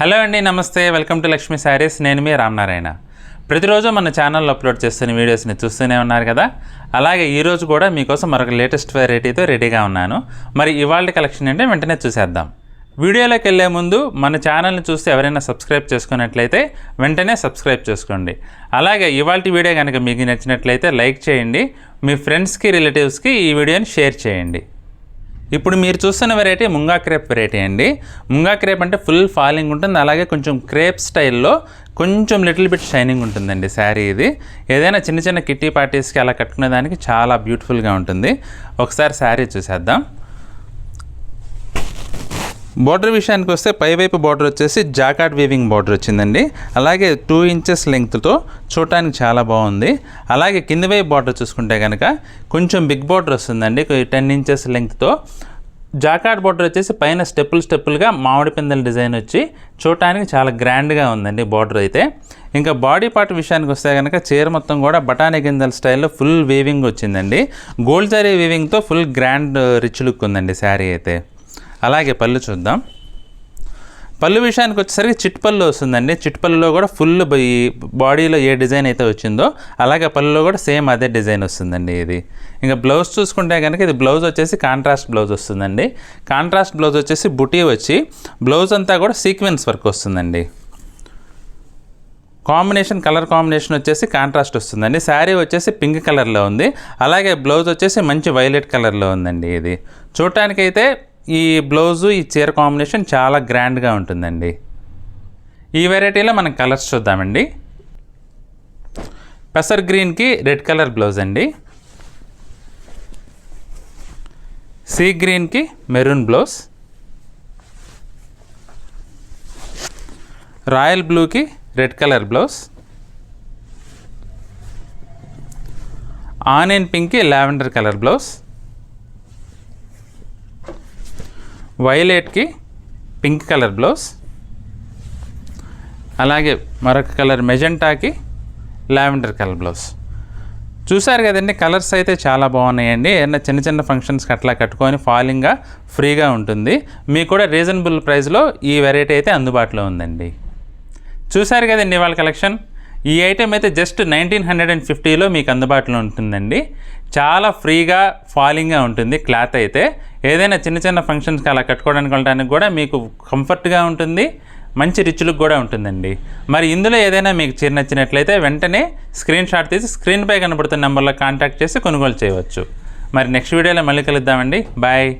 Hello అండి, నమస్తే. Welcome to Lakshmi saris. నేను మీ రామనారాయణ. ప్రతిరోజు మన ఛానల్లో అప్లోడ్ చేస్తున్న వీడియోస్ని చూస్తూనే ఉన్నారు కదా. అలాగే ఈరోజు కూడా మీకోసం మరొక లేటెస్ట్ వెరైటీతో రెడీగా ఉన్నాను. మరి ఇవాళ కలెక్షన్ అంటే వెంటనే చూసేద్దాం. వీడియోలోకి వెళ్ళే ముందు మన ఛానల్ని చూస్తే ఎవరైనా సబ్స్క్రైబ్ చేసుకున్నట్లయితే వెంటనే సబ్స్క్రైబ్ చేసుకోండి. అలాగే ఇవాళ వీడియో కనుక మీకు నచ్చినట్లయితే లైక్ చేయండి. మీ ఫ్రెండ్స్కి, రిలేటివ్స్కి ఈ వీడియోని షేర్ చేయండి. ఇప్పుడు మీరు చూస్తున్న వెరైటీ ముంగా క్రేప్ వెరైటీ అండి. ముంగా క్రేప్ అంటే ఫుల్ ఫాలింగ్ ఉంటుంది, అలాగే కొంచెం క్రేప్ స్టైల్లో కొంచెం లిటిల్ బిట్ షైనింగ్ ఉంటుందండి శారీ. ఇది ఏదైనా చిన్న చిన్న కిట్టి పార్టీస్కి అలా కట్టుకునే దానికి చాలా బ్యూటిఫుల్గా ఉంటుంది. ఒకసారి శారీ చూసేద్దాం. బోర్డర్ విషయానికి వస్తే పైవైపు బోర్డర్ వచ్చేసి జాకార్డ్ వీవింగ్ బోర్డర్ వచ్చిందండి. అలాగే 2 ఇంచెస్ లెంగ్త్తో చూడటానికి చాలా బాగుంది. అలాగే కింది వైపు బోర్డర్ చూసుకుంటే కనుక కొంచెం బిగ్ బోర్డర్ వస్తుందండి, 10 ఇంచెస్ లెంగ్త్తో. జాకార్డ్ బోర్డర్ వచ్చేసి పైన స్టెప్పులుగా మామిడి పిందెల డిజైన్ వచ్చి చూడటానికి చాలా గ్రాండ్గా ఉందండి బోర్డర్ అయితే. ఇంకా బాడీ పార్ట్ విషయానికి వస్తే కనుక చీర మొత్తం కూడా బఠానీ గింజల స్టైల్లో ఫుల్ వీవింగ్ వచ్చిందండి. గోల్డ్ జరీ వీవింగ్తో ఫుల్ గ్రాండ్ రిచ్ లుక్ ఉందండి శారీ అయితే. అలాగే పళ్ళు చూద్దాం. పళ్ళు విషయానికి వచ్చేసరికి చిట్పళ్ళు వస్తుందండి. చిట్పళ్ళులో కూడా ఫుల్ బాడీలో ఏ డిజైన్ అయితే వచ్చిందో అలాగే పళ్ళులో కూడా సేమ్ అదే డిజైన్ వస్తుందండి ఇది. ఇంకా బ్లౌజ్ చూసుకుంటే కనుక ఇది బ్లౌజ్ వచ్చేసి కాంట్రాస్ట్ బ్లౌజ్ వస్తుందండి. కాంట్రాస్ట్ బ్లౌజ్ వచ్చేసి బుటీ వచ్చి బ్లౌజ్ అంతా కూడా సీక్వెన్స్ వర్క్ వస్తుందండి. కలర్ కాంబినేషన్ వచ్చేసి కాంట్రాస్ట్ వస్తుందండి. శారీ వచ్చేసి పింక్ కలర్లో ఉంది, అలాగే బ్లౌజ్ వచ్చేసి మంచి వైలెట్ కలర్లో ఉందండి. ఇది చూడటానికైతే ఈ బ్లౌజు ఈ చీర కాంబినేషన్ చాలా గ్రాండ్గా ఉంటుందండి. ఈ వెరైటీలో మనం కలర్స్ చూద్దామండి. పెసర్ గ్రీన్కి రెడ్ కలర్ బ్లౌజ్ అండి. సీ గ్రీన్కి మెరూన్ బ్లౌజ్. రాయల్ బ్లూకి రెడ్ కలర్ బ్లౌజ్. ఆనియన్ పింక్కి లావెండర్ కలర్ బ్లౌజ్. వైలెట్కి పింక్ కలర్ బ్లౌజ్. అలాగే మరొక కలర్ మెజెంటాకి లావెండర్ కలర్ బ్లౌజ్. చూసారు కదండి, కలర్స్ అయితే చాలా బాగున్నాయండి. ఏదైనా చిన్న చిన్న ఫంక్షన్స్కి అట్లా కట్టుకొని ఫాలింగ్గా ఫ్రీగా ఉంటుంది. మీకు కూడా రీజనబుల్ ప్రైస్లో ఈ వెరైటీ అయితే అందుబాటులో ఉందండి. చూసారు కదండి ఇవాళ కలెక్షన్. ఈ ఐటెం అయితే జస్ట్ 1950లో మీకు అందుబాటులో ఉంటుందండి. చాలా ఫ్రీగా ఫాలింగ్గా ఉంటుంది క్లాత్ అయితే. ఏదైనా చిన్న చిన్న ఫంక్షన్స్కి అలా కట్టుకోవడానికి వెళ్ళడానికి కూడా మీకు కంఫర్ట్గా ఉంటుంది, మంచి రిచ్ లుక్ కూడా ఉంటుందండి. మరి ఇందులో ఏదైనా మీకు చీర నచ్చినట్లయితే వెంటనే స్క్రీన్ షాట్ తీసి స్క్రీన్పై కనబడుతున్న నెంబర్లో కాంటాక్ట్ చేసి కొనుగోలు చేయవచ్చు. మరి నెక్స్ట్ వీడియోలో మళ్ళీ కలుద్దామండి. బాయ్.